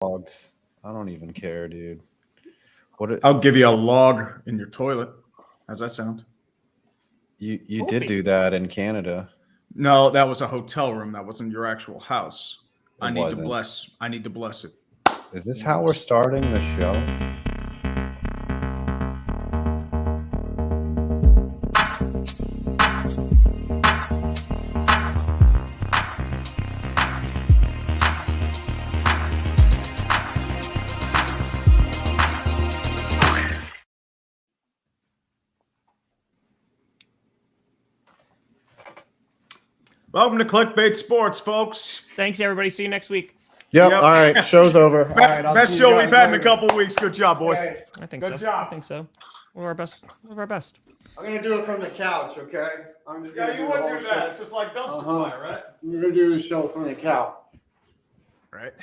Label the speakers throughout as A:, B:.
A: logs. I don't even care, dude.
B: I'll give you a log in your toilet. How's that sound?
A: You did do that in Canada.
B: No, that was a hotel room. That wasn't your actual house. I need
A: wasn't.
B: to bless it.
A: Is this how we're starting the show?
B: Welcome to Clickbait Sports, folks.
C: Thanks, everybody. See you next week.
A: Yep. All right. Show's over.
B: Best show we've had in a couple weeks. Good job, boys.
D: Hey,
C: I think
B: Good
C: so.
B: job.
C: I think so. One of our best. One of our best.
D: I'm gonna do it from the couch, okay? I'm just gonna
B: Yeah, you
D: the
B: would
D: whole
B: do that.
D: show.
B: It's just like dumpster
D: Uh-huh.
B: fire, right?
D: We're gonna do the show from the couch.
B: Right.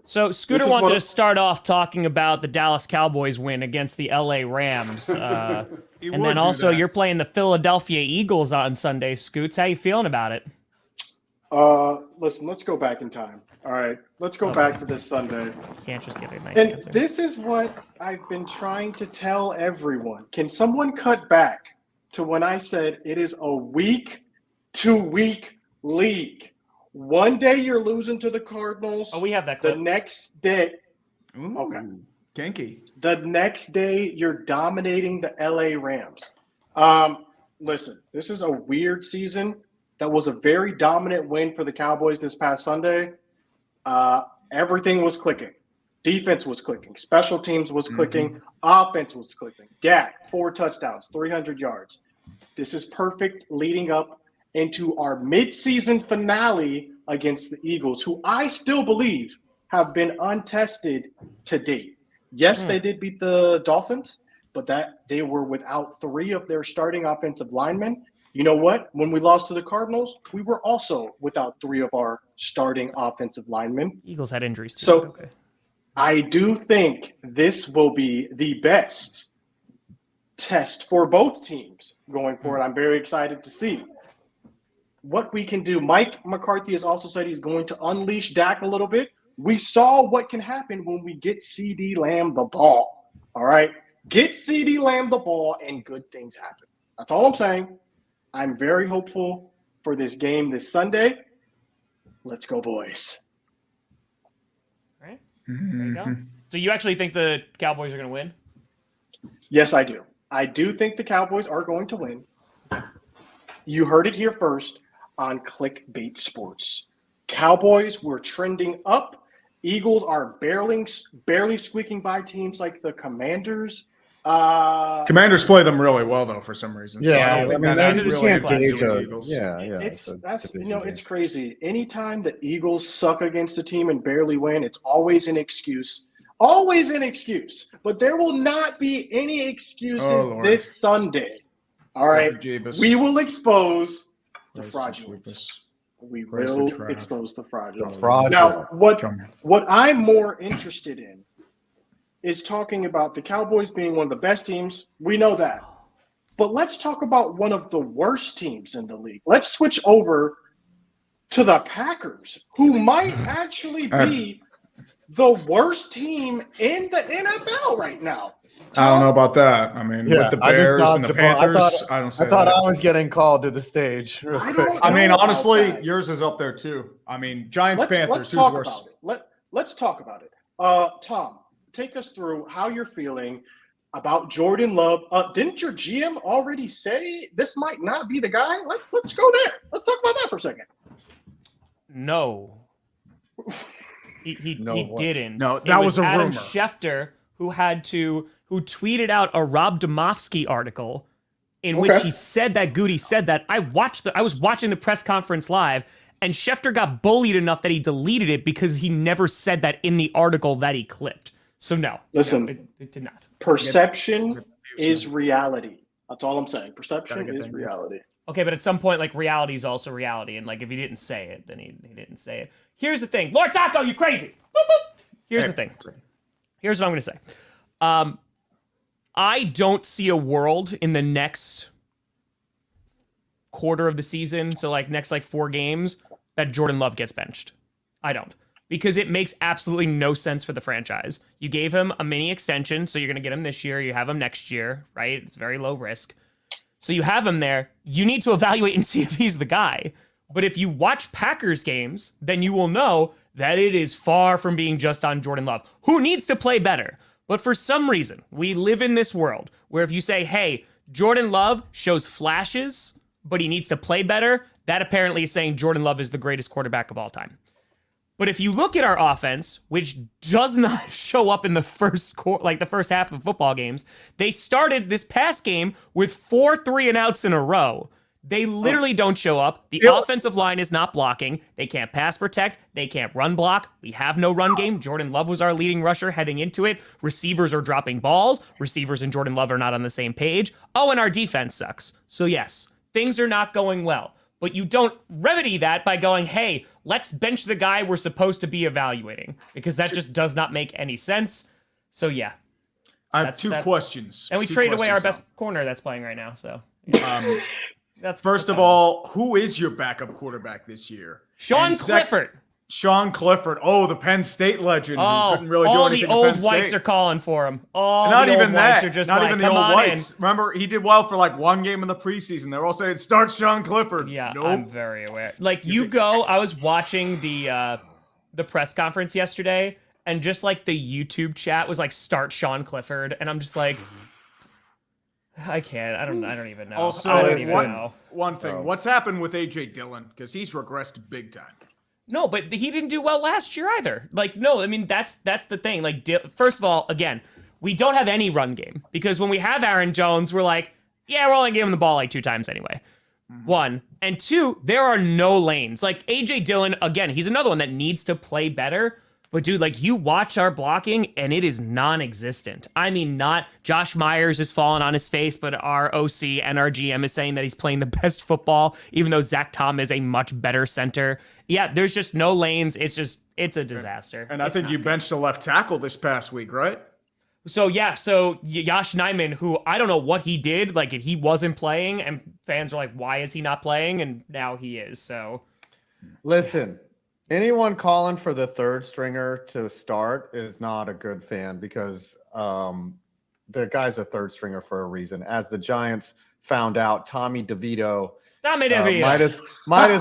C: So Scooter
D: is
C: wanted
D: what-
C: to start off talking about the Dallas Cowboys win against the LA Rams, and then also you're playing the Philadelphia Eagles on Sunday. Scoots, how you feeling about it?
D: Listen, let's go back in time. All right, let's go back to this Sunday.
C: You can't just give a nice
D: And
C: answer.
D: this is what I've been trying to tell everyone. Can someone cut back to when I said it is a week-to-week league? One day you're losing to the Cardinals.
C: Oh, we have that
D: The
C: clip.
D: next day,
B: Ooh,
D: Okay.
B: Kinky.
D: the next day you're dominating the LA Rams. Listen, this is a weird season. That was a very dominant win for the Cowboys this past Sunday. Everything was clicking. Defense was clicking. Special teams was clicking. Offense was clicking. Dak, 4 touchdowns, 300 yards. This is perfect leading up into our midseason finale against the Eagles, who I still believe have been untested to date. Yes, they did beat the Dolphins, but that they were without 3 of their starting offensive linemen. You know what? When we lost to the Cardinals, we were also without 3 of our starting offensive linemen.
C: Eagles had injuries too.
D: So-
C: but okay.
D: I do think this will be the best test for both teams going forward. I'm very excited to see what we can do. Mike McCarthy has also said he's going to unleash Dak a little bit. We saw what can happen when we get CD Lamb the ball. All right? Get CD Lamb the ball and good things happen. That's all I'm saying. I'm very hopeful for this game this Sunday. Let's go, boys.
C: All right. There you go. So you actually think the Cowboys are going to win?
D: Yes, I do. I do think the Cowboys are going to win. You heard it here first on Clickbait Sports. Cowboys were trending up. Eagles are barely squeaking by teams like the Commanders.
B: Commanders play them really well, though, for some reason. So I don't think that has
A: you
B: really
A: can't
B: anything to
A: gauge
B: do with
A: a-
B: the Eagles.
A: Yeah.
D: It's
A: a
D: that's
A: division game.
D: it's crazy. Anytime the Eagles suck against a team and barely win, it's always an excuse. Always an excuse. But there will not be any excuses
B: Lord.
D: this Sunday. All right.
B: Jeebus.
D: We will expose the
B: Praise
D: fraudulence.
B: Jeebus.
D: We
B: Praise the
D: will
B: Trav.
D: expose the fraudulence.
A: The fraudulence.
D: Now,
B: Come here.
D: what I'm more interested in is talking about the Cowboys being one of the best teams. We know that. But let's talk about one of the worst teams in the league. Let's switch over to the Packers, who might actually be the worst team in the NFL right now.
B: I don't know about that. I mean, with the Bears and the Panthers, I don't say
A: I thought
B: that.
A: I was getting called to the stage. Real
D: I
A: quick.
D: don't
B: I mean,
D: know about
B: honestly,
D: that.
B: yours is up there too. I mean, Giants, Panthers,
D: Let's
B: who's
D: talk
B: worse?
D: about it. Let's talk about it. Tom, take us through how you're feeling about Jordan Love. Didn't your GM already say this might not be the guy? Let's go there. Let's talk about that for a second.
C: No. He
A: No, what?
C: didn't.
B: No,
C: It
B: that was a
C: Adam
B: rumor.
C: Schefter who tweeted out a Rob Domofsky article in which
D: Okay.
C: he said that Goody said that. I was watching the press conference live, and Schefter got bullied enough that he deleted it because he never said that in the article that he clipped. So no,
D: Listen.
C: it did not.
D: Perception is reality. That's all I'm saying. Perception
B: Gotta get
D: is
B: that.
D: reality.
C: Okay, but at some point, like, reality is also reality, and like if he didn't say it, then he didn't say it. Here's the thing, Lord Taco, you crazy. Boop, boop. Here's the thing. Here's what I'm gonna say. I don't see a world in the next quarter of the season, so like next 4 games, that Jordan Love gets benched. I don't. because it makes absolutely no sense for the franchise. You gave him a mini extension, so you're going to get him this year. You have him next year, right? It's very low risk. So you have him there. You need to evaluate and see if he's the guy. But if you watch Packers games, then you will know that it is far from being just on Jordan Love, who needs to play better. But for some reason, we live in this world where if you say, hey, Jordan Love shows flashes, but he needs to play better, that apparently is saying Jordan Love is the greatest quarterback of all time. But if you look at our offense, which does not show up in the first the first half of football games, they started this past game with 4 3-and-outs in a row. They literally don't show up. The offensive line is not blocking. They can't pass protect. They can't run block. We have no run game. Jordan Love was our leading rusher heading into it. Receivers are dropping balls. Receivers and Jordan Love are not on the same page. Oh, and our defense sucks. So yes, things are not going well. But you don't remedy that by going, hey, let's bench the guy we're supposed to be evaluating, because that just does not make any sense. So yeah.
B: I have two questions.
C: And we traded away our best corner that's playing right now. So
B: that's first of all, who is your backup quarterback this year?
C: Sean Clifford.
B: Sean Clifford. Oh, the Penn State legend. Who couldn't really do
C: all
B: anything
C: the old
B: at Penn
C: whites
B: State.
C: are calling for him.
B: Not
C: the
B: even
C: old
B: that.
C: Whites are just
B: not
C: like,
B: even the
C: come
B: old
C: on
B: whites.
C: in.
B: Remember, he did well for like one game in the preseason. They're all saying, start Sean Clifford.
C: Yeah,
B: nope.
C: I'm very aware. Like I was watching the press conference yesterday, and just like the YouTube chat was like, start Sean Clifford, and I'm just like, I can't. I don't even know.
B: Also,
C: I don't even know.
B: One thing. What's happened with AJ Dillon? Because he's regressed big time.
C: No, but he didn't do well last year either. Like, no, I mean, that's the thing. Like, first of all, again, we don't have any run game, because when we have Aaron Jones, we're like, yeah, we're only giving him the ball like 2 times anyway. 1. And 2, there are no lanes. Like, AJ Dillon, again, he's another one that needs to play better. But dude, like, you watch our blocking and it is non-existent. I mean, not Josh Myers is falling on his face, but our OC and our GM is saying that he's playing the best football, even though Zach Tom is a much better center. Yeah, there's just no lanes. It's a disaster.
B: And I think you benched the left tackle this past week, right?
C: So yeah, so Yosh Nijman, who I don't know what he did, like he wasn't playing, and fans are like, why is he not playing? And now he is. So
A: listen. Anyone calling for the third stringer to start is not a good fan, because the guy's a third stringer for a reason. As the Giants found out, Tommy DeVito might as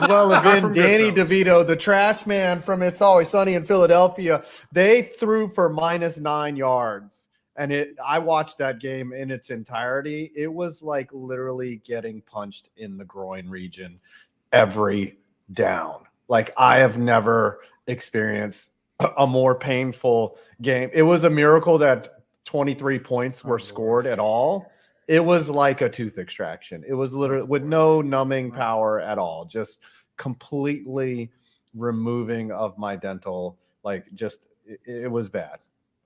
A: well have been Danny DeVito, the trash man from It's Always Sunny in Philadelphia. They threw for -9 yards, and I watched that game in its entirety. It was like literally getting punched in the groin region every down. Like, I have never experienced a more painful game. It was a miracle that 23 points were scored at all. It was like a tooth extraction. It was literally with no numbing power at all, just completely removing of my dental. Like, just it was bad.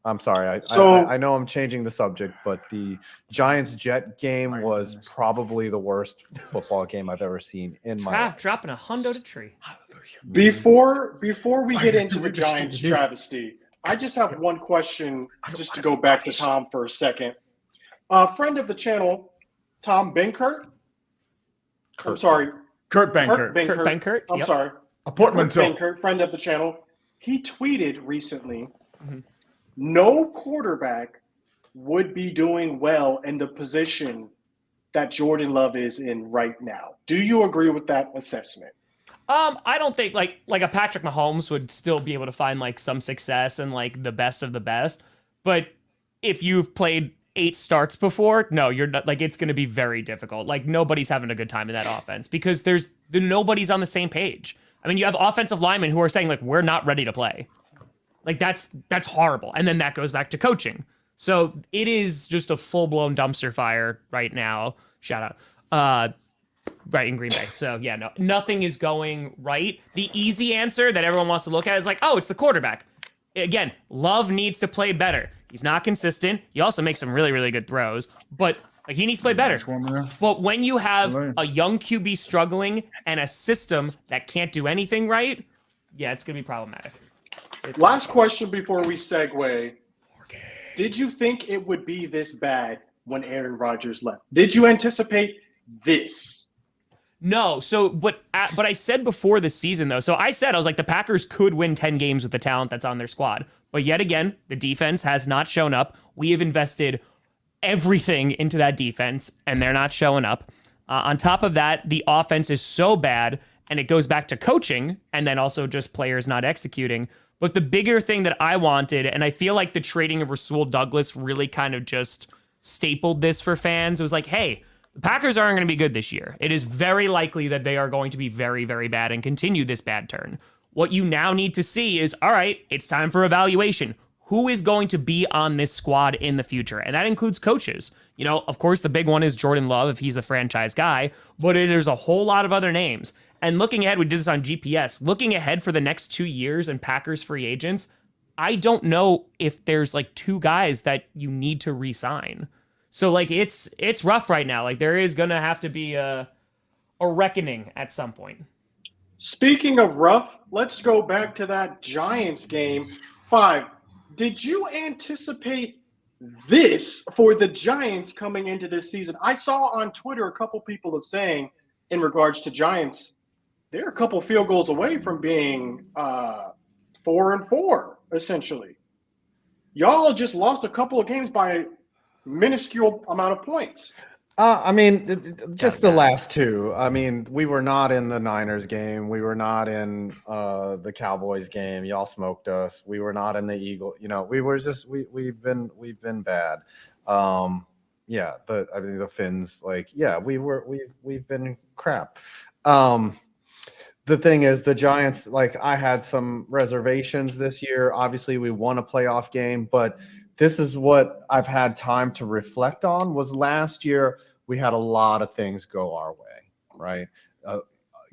A: I'm sorry. I know I'm changing the subject, but the Giants-Jet game was probably the worst football game I've ever seen in my life.
C: Dropping a hundo to tree.
D: Before we get into the Giants travesty, I just have one question, just to go back to Tom for a second. Friend of the channel, Tom Benkert. I'm sorry.
B: Kurt Benkert.
C: Kurt Benkert.
D: I'm sorry.
B: A portmanteau.
D: Benkert, friend of the channel. He tweeted recently, no quarterback would be doing well in the position that Jordan Love is in right now. Do you agree with that assessment?
C: I don't think like a Patrick Mahomes would still be able to find like some success and like the best of the best. But if you've played 8 starts before, no, you're not, like, it's going to be very difficult. Like, nobody's having a good time in that offense because nobody's on the same page. I mean, you have offensive linemen who are saying like, we're not ready to play. Like, that's horrible. And then that goes back to coaching. So it is just a full-blown dumpster fire right now. Shout out. Right in Green Bay. So yeah, no, nothing is going right. The easy answer that everyone wants to look at is like, oh, it's the quarterback. Again, Love needs to play better. He's not consistent. He also makes some really, really good throws, but like, he needs to play better. But when you have a young QB struggling and a system that can't do anything right, yeah, it's going to be problematic.
D: Last question before we segue. Did you think it would be this bad when Aaron Rodgers left? Did you anticipate this?
C: No, so but I said before the season though. So I was like the Packers could win 10 games with the talent that's on their squad. But yet again, the defense has not shown up. We have invested everything into that defense and they're not showing up. On top of that, the offense is so bad and it goes back to coaching and then also just players not executing. But the bigger thing that I wanted, and I feel like the trading of Rasul Douglas really kind of just stapled this for fans. It was like, hey, the Packers aren't going to be good this year. It is very likely that they are going to be very, very bad and continue this bad turn. What you now need to see is, all right, it's time for evaluation. Who is going to be on this squad in the future? And that includes coaches. You know, of course, the big one is Jordan Love if he's the franchise guy, but there's a whole lot of other names. And looking ahead, we did this on GPS, looking ahead for the next 2 years and Packers free agents, I don't know if there's like 2 guys that you need to re-sign. So like it's rough right now. Like there is gonna have to be a reckoning at some point.
D: Speaking of rough, let's go back to that Giants game. 5. Did you anticipate this for the Giants coming into this season? I saw on Twitter a couple people of saying in regards to Giants, they're a couple field goals away from being 4-4 essentially. Y'all just lost a couple of games by minuscule amount of points.
A: I mean, just the last 2. I mean, we were not in the Niners game. We were not in the Cowboys game. Y'all smoked us. We were not in the Eagles. You know, we were just we've been bad. Yeah, I mean the Finns. Like, yeah, we've been crap. The thing is, the Giants. Like, I had some reservations this year. Obviously, we won a playoff game, but this is what I've had time to reflect on. Was last year we had a lot of things go our way, right?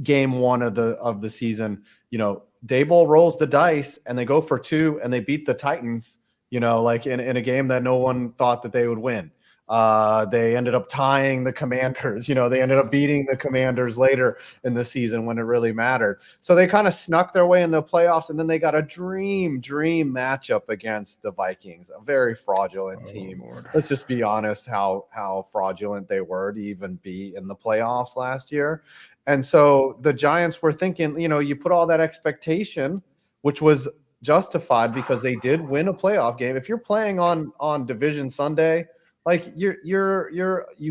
A: Game 1 of the season, you know, Daboll rolls the dice and they go for 2 and they beat the Titans, you know, like in a game that no one thought that they would win. They ended up tying the Commanders. You know, they ended up beating the Commanders later in the season when it really mattered. So they kind of snuck their way in the playoffs, and then they got a dream matchup against the Vikings, a very fraudulent team.
B: Lord.
A: Let's just be honest how fraudulent they were to even be in the playoffs last year. And so the Giants were thinking, you know, you put all that expectation, which was justified because they did win a playoff game. If you're playing on Division Sunday, like you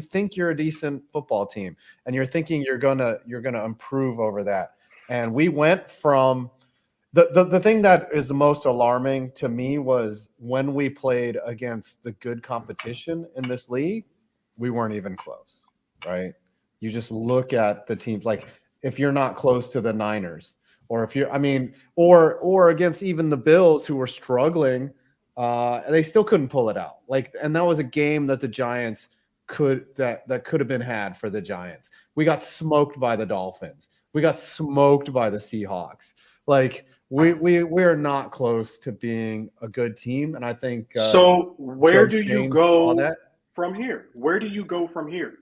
A: think you're a decent football team and you're thinking you're gonna improve over that. And we went from the thing that is the most alarming to me was when we played against the good competition in this league, we weren't even close, right? You just look at the teams, like if you're not close to the Niners, or if you're, I mean, or against even the Bills who were struggling. They still couldn't pull it out. Like, and that was a game that the Giants could have been had for the Giants. We got smoked by the Dolphins. We got smoked by the Seahawks. Like we're not close to being a good team. And I think
D: so. Where
A: Judge
D: do you
A: James
D: go from here? Where do you go from here?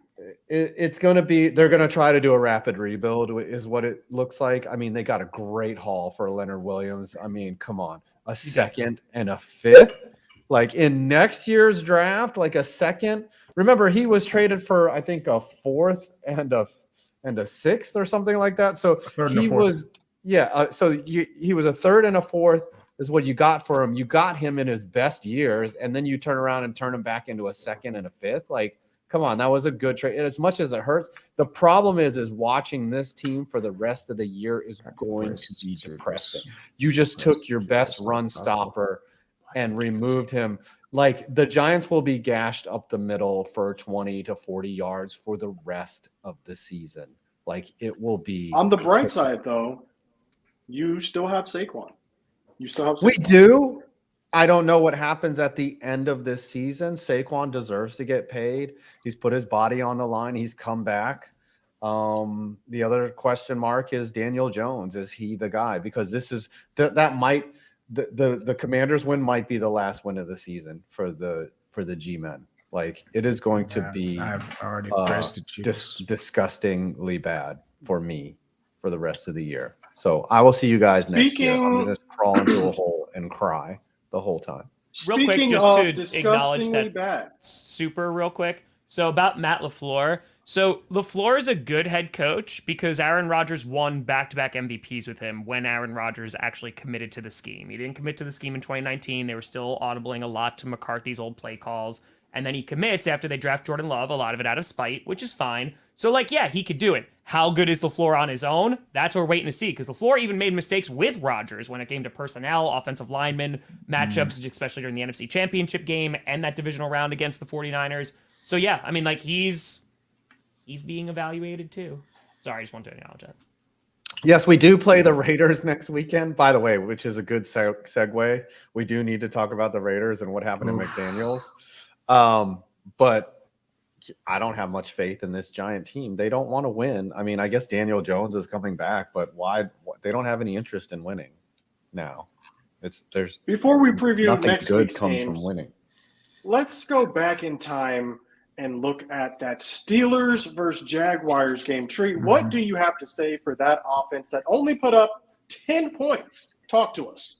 A: It's going to be, they're going to try to do a rapid rebuild is what it looks like. I mean, they got a great haul for Leonard Williams. I mean, come on, a second and a 5th, like in next year's draft, like a second. Remember, he was traded for, I think, a 4th and a 6th or something like that. So he was, he was a 3rd and a 4th is what you got for him. You got him in his best years, and then you turn around and turn him back into a 2nd and a 5th. Like, come on, that was a good trade. And as much as it hurts, the problem is watching this team for the rest of the year is going to be depressing. You just took your best run stopper and removed him. Like, the Giants will be gashed up the middle for 20 to 40 yards for the rest of the season. Like, it will be.
D: On the bright side, though, you still have Saquon.
A: We do. I don't know what happens at the end of this season. Saquon deserves to get paid. He's put his body on the line. He's come back. The other question mark is Daniel Jones. Is he the guy? Because this is that might the Commanders win might be the last win of the season for the G-men. Like, it is going to be
B: I've already
A: disgustingly bad for me for the rest of the year. So I will see you guys next year. I'm just crawl into a hole and cry the whole time.
C: Real quick, just to acknowledge that super real quick. So about Matt LaFleur. So LaFleur is a good head coach because Aaron Rodgers won back-to-back MVPs with him when Aaron Rodgers actually committed to the scheme. He didn't commit to the scheme in 2019. They were still audibling a lot to McCarthy's old play calls. And then he commits after they draft Jordan Love, a lot of it out of spite, which is fine. So, like, yeah, he could do it. How good is LaFleur on his own? That's what we're waiting to see, because LaFleur even made mistakes with Rodgers when it came to personnel, offensive linemen, matchups, especially during the NFC Championship game and that divisional round against the 49ers. So, yeah, I mean, like, he's being evaluated too. Sorry, I just wanted to acknowledge that.
A: Yes, we do play the Raiders next weekend, by the way, which is a good segue. We do need to talk about the Raiders and what happened to McDaniels. But I don't have much faith in this Giant team. They don't want to win. I mean, I guess Daniel Jones is coming back, but why? They don't have any interest in winning now. There's
D: Before we preview
A: nothing
D: next
A: good
D: week's
A: comes
D: games,
A: from winning.
D: let's go back in time and look at that Steelers versus Jaguars game. Tree, what do you have to say for that offense that only put up 10 points? Talk to us.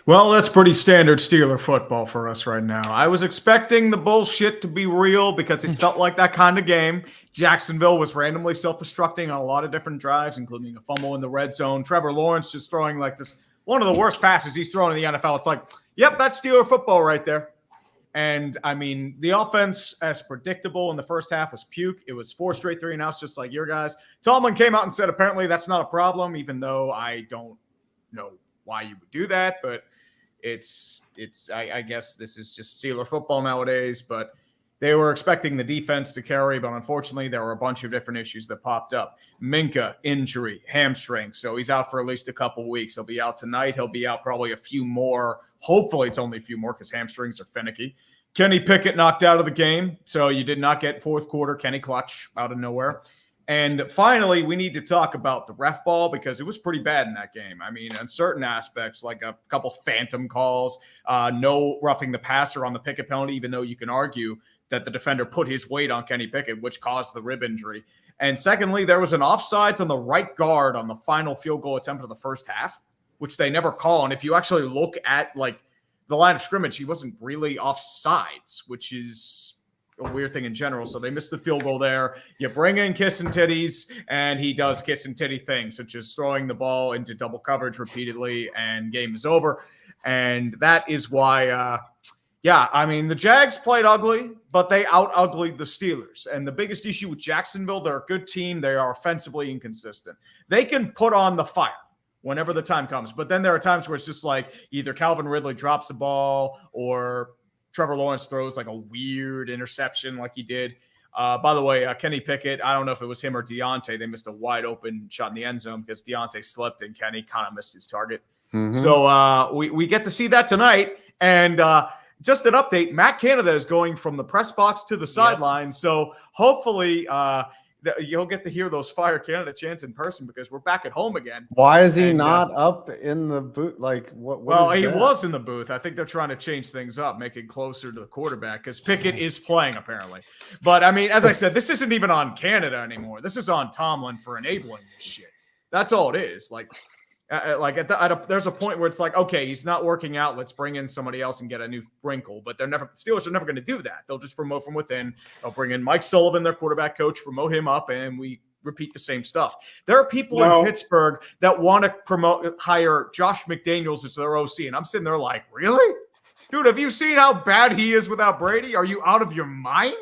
B: Well, that's pretty standard Steeler football for us right now. I was expecting the bullshit to be real because it felt like that kind of game. Jacksonville was randomly self-destructing on a lot of different drives, including a fumble in the red zone. Trevor Lawrence just throwing like this, one of the worst passes he's thrown in the NFL. It's like, yep, that's Steeler football right there. And, I mean, the offense, as predictable in the first half, was puke. It was 4 straight 3-and-outs, just like your guys. Tomlin came out and said apparently that's not a problem, even though I don't know why you would do that. But I guess this is just Steeler football nowadays. But they were expecting the defense to carry, but unfortunately there were a bunch of different issues that popped up. Minka, injury, hamstring. So he's out for at least a couple weeks. He'll be out tonight. He'll be out probably a few more. Hopefully it's only a few more because hamstrings are finicky. Kenny Pickett knocked out of the game. So you did not get fourth quarter Kenny Clutch out of nowhere. And finally, we need to talk about the ref ball because it was pretty bad in that game. I mean, on certain aspects, like a couple phantom calls, no roughing the passer on the Pickett penalty, even though you can argue that the defender put his weight on Kenny Pickett, which caused the rib injury. And secondly, there was an offsides on the right guard on the final field goal attempt of the first half, which they never call. And if you actually look at like the line of scrimmage, he wasn't really offsides, which is a weird thing in general. So they missed the field goal there. You bring in Kiss and Titties, and he does kiss and titty things, such as throwing the ball into double coverage repeatedly, and game is over. And that is why I mean, the Jags played ugly, but they out-uglied the Steelers. And the biggest issue with Jacksonville, they're a good team. They are offensively inconsistent. They can put on the fire whenever the time comes. But then there are times where it's just like either Calvin Ridley drops the ball or Trevor Lawrence throws like a weird interception like he did. By the way, Kenny Pickett, I don't know if it was him or Deontay. They missed a wide-open shot in the end zone because Deontay slipped and Kenny kind of missed his target.
A: Mm-hmm.
B: So we get to see that tonight. And just an update, Matt Canada is going from the press box to the sideline. Yep. So hopefully you'll get to hear those Fire Canada chants in person because we're back at home again.
A: Why is he not up in the booth? Like, what
B: well, he was in the booth. I think they're trying to change things up, make it closer to the quarterback because Pickett is playing apparently. But, I mean, as I said, this isn't even on Canada anymore. This is on Tomlin for enabling this shit. That's all it is. There's a point where it's like, okay, he's not working out. Let's bring in somebody else and get a new wrinkle. But Steelers are never going to do that. They'll just promote from within. They'll bring in Mike Sullivan, their quarterback coach, promote him up, and we repeat the same stuff. There are people in Pittsburgh that want to hire Josh McDaniels as their OC, and I'm sitting there like, really? Dude, have you seen how bad he is without Brady? Are you out of your mind?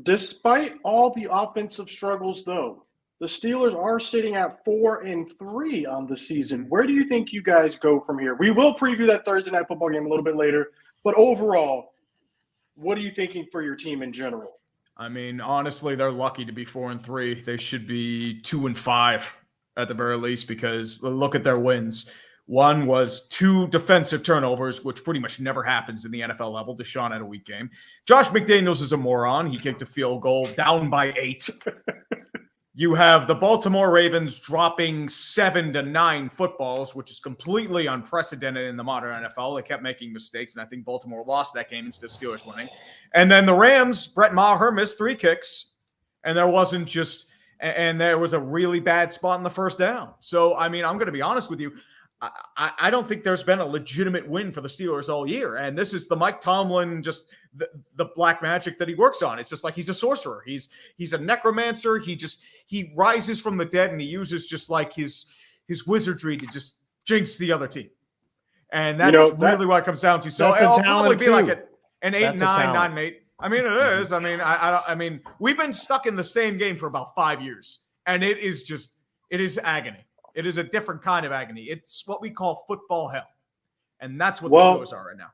D: Despite all the offensive struggles, though, the Steelers are sitting at 4-3 on the season. Where do you think you guys go from here? We will preview that Thursday night football game a little bit later, but overall, what are you thinking for your team in general?
B: I mean, honestly, they're lucky to be 4-3. They should be 2-5 at the very least because look at their wins. One was 2 defensive turnovers, which pretty much never happens in the NFL level. Deshaun had a weak game. Josh McDaniels is a moron. He kicked a field goal down by 8. You have the Baltimore Ravens dropping 7 to 9 footballs, which is completely unprecedented in the modern NFL. They kept making mistakes, and I think Baltimore lost that game instead of Steelers winning. And then the Rams, Brett Maher missed 3 kicks, and there was a really bad spot in the first down. So, I mean, I'm going to be honest with you. I don't think there's been a legitimate win for the Steelers all year. And this is the Mike Tomlin, just the black magic that he works on. It's just like he's a sorcerer. He's a necromancer. He rises from the dead, and he uses just like his wizardry to just jinx the other team. And that's really what it comes down to. So it'll probably be like an 8-9, 9-8. I mean, it is. I mean, I mean, we've been stuck in the same game for about 5 years, and it is agony. It is a different kind of agony. It's what we call football hell. And that's what the Steelers are right now.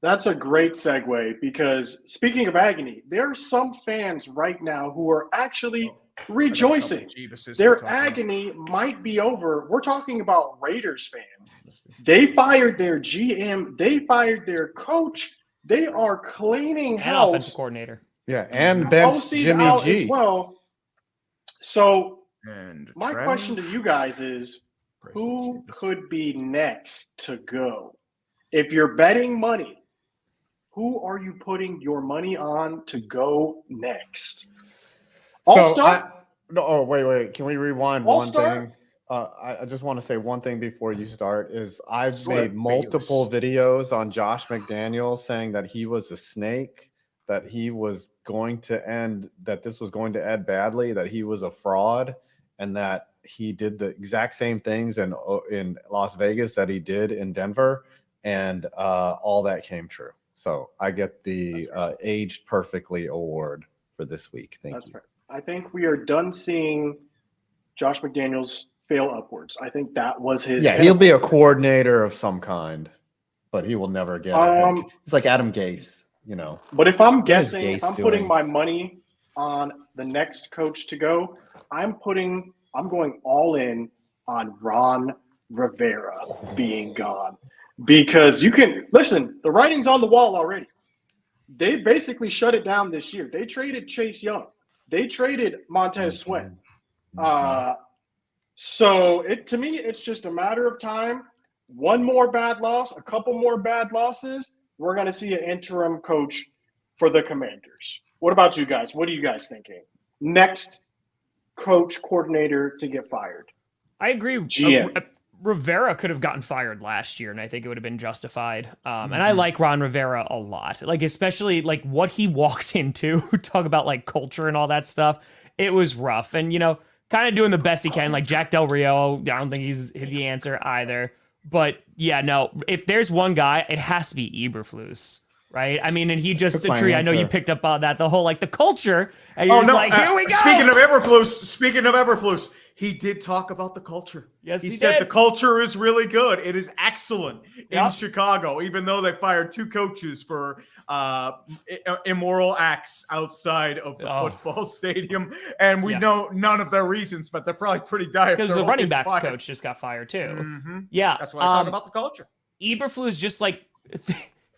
D: That's a great segue, because speaking of agony, there are some fans right now who are actually rejoicing. Their agony might be over. We're talking about Raiders fans. They fired their GM. They fired their coach. They are cleaning house.
C: Offensive coordinator.
A: Yeah, and benched Jimmy
D: out
A: G
D: as well. So
B: and
D: my question to you guys is, who could be next to go? If you're betting money, who are you putting your money on to go next? All-star?
A: Wait. Can we rewind
D: All-star?
A: one thing? I just want to say one thing before you start is I've made multiple videos on Josh McDaniels saying that he was a snake, that he was going to end, that this was going to end badly, that he was a fraud, and that he did the exact same things in Las Vegas that he did in Denver, and all that came true. So I get the aged perfectly award for this week. Thank you.
D: Right. I think we are done seeing Josh McDaniels fail upwards. I think that was his.
A: Yeah, he'll be a coordinator of some kind, but he will never get it. It's like Adam Gase, you know.
D: But if I'm guessing, if I'm putting my money on the next coach to go, I'm going all in on Ron Rivera being gone. Because you can listen, the writing's on the wall already. They basically shut it down this year. They traded Chase Young. They traded Montez Sweat. So to me, it's just a matter of time. One more bad loss, a couple more bad losses, we're going to see an interim coach for the Commanders. What about you guys? What are you guys thinking? Next coach, coordinator to get fired.
C: I agree.
D: GM.
C: Rivera could have gotten fired last year, and I think it would have been justified. And I like Ron Rivera a lot. Like, especially like what he walked into, talk about like culture and all that stuff. It was rough. And, you know, kind of doing the best he can. Like Jack Del Rio, I don't think he's the answer either. But yeah, no, if there's one guy, it has to be Eberflus, right? I mean, and he just a tree. I know you picked up on that, the whole like the culture. And you're just like, here we go.
B: Speaking of Eberflus, he did talk about the culture.
C: Yes,
B: he said
C: did.
B: The culture is really good. It is excellent in Chicago, even though they fired 2 coaches for immoral acts outside of the football stadium. And we know none of their reasons, but they're probably pretty dire.
C: Because the running backs coach just got fired too.
B: Mm-hmm.
C: Yeah.
B: That's why I talk about the culture.
C: Eberflus just like,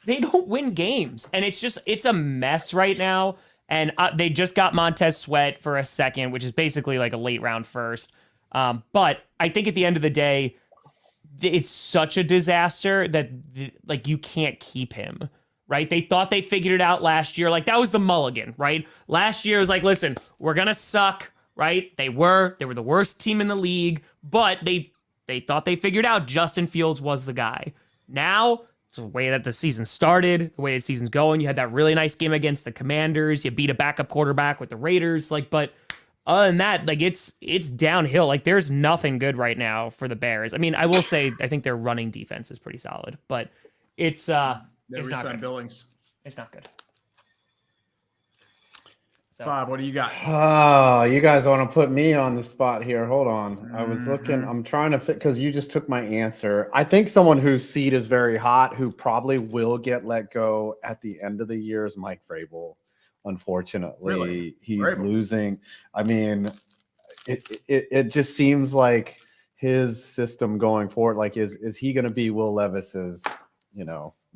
C: they don't win games. And it's a mess right now. And they just got Montez Sweat for a second, which is basically like a late round first. But I think at the end of the day, it's such a disaster that like you can't keep him, right? They thought they figured it out last year. Like that was the mulligan, right? Last year was like, listen, we're going to suck, right? They were the worst team in the league, but they thought they figured out Justin Fields was the guy. Now, the way that the season started, the way the season's going, you had that really nice game against the Commanders. You beat a backup quarterback with the Raiders. Like, but other than that, like it's downhill. Like there's nothing good right now for the Bears. I mean, I will say I think their running defense is pretty solid, but it's not good.
B: Billings.
C: It's not good. So.
B: Bob, what do you got?
A: You guys want to put me on the spot here. Hold on. I was looking. I'm trying to fit because you just took my answer. I think someone whose seat is very hot, who probably will get let go at the end of the year, is Mike Vrabel. Unfortunately, he's losing. I mean, it just seems like his system going forward. Like, is he going to be Will Levis's,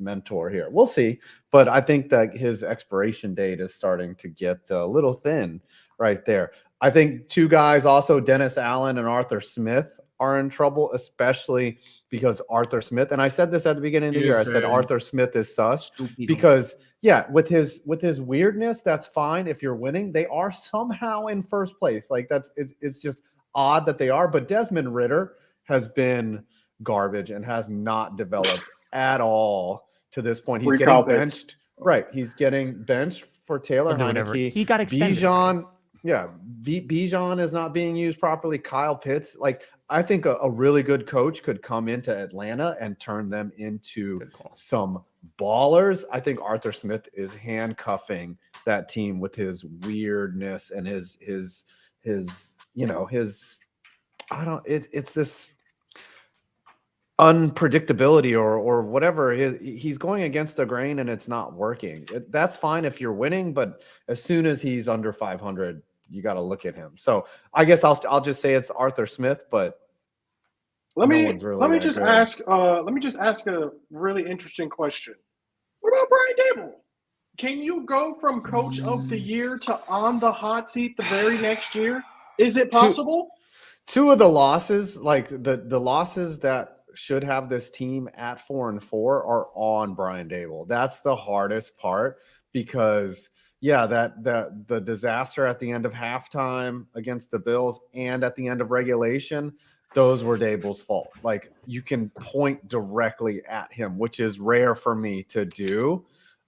A: mentor here? We'll see. But I think that his expiration date is starting to get a little thin right there. I think 2 guys also, Dennis Allen and Arthur Smith, are in trouble, especially because Arthur Smith, and I said this at the beginning of the year, I said Arthur Smith is sus because with his weirdness, that's fine if you're winning. They are somehow in first place. Like it's just odd that they are, but Desmond Ridder has been garbage and has not developed at all to this point. He's
D: Recall
A: getting
D: bits.
A: benched. Right. He's getting benched for Taylor
C: He'll do whatever.
A: Heineke.
C: He got extended.
A: Bijan, Bijan is not being used properly. Kyle Pitts. Like, I think a really good coach could come into Atlanta and turn them into some ballers. I think Arthur Smith is handcuffing that team with his weirdness and his it's this unpredictability or whatever. He's going against the grain and it's not working. That's fine if you're winning, but as soon as he's under 500, you got to look at him. So I guess I'll just say it's Arthur Smith, but
D: let me just ask a really interesting question. What about Brian Dable? Can you go from coach of the year to on the hot seat the very next year? Is it possible?
A: Two of the losses, like the losses that should have this team at 4-4 are on Brian Dable. That's the hardest part because the disaster at the end of halftime against the Bills and at the end of regulation, those were Dable's fault. Like, you can point directly at him, which is rare for me to do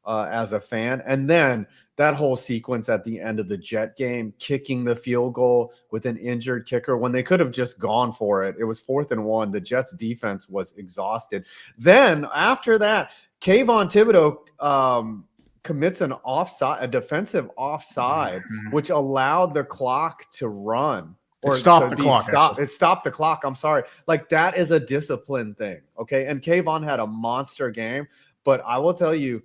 A: as a fan. And then that whole sequence at the end of the Jet game, kicking the field goal with an injured kicker when they could have just gone for it. It was 4th and 1. The Jets defense was exhausted. Then after that, Kayvon Thibodeau commits a defensive offside, which allowed the clock to run.
B: Or stop the clock.
A: It stopped the clock. I'm sorry. Like, that is a discipline thing. Okay. And Kayvon had a monster game, but I will tell you,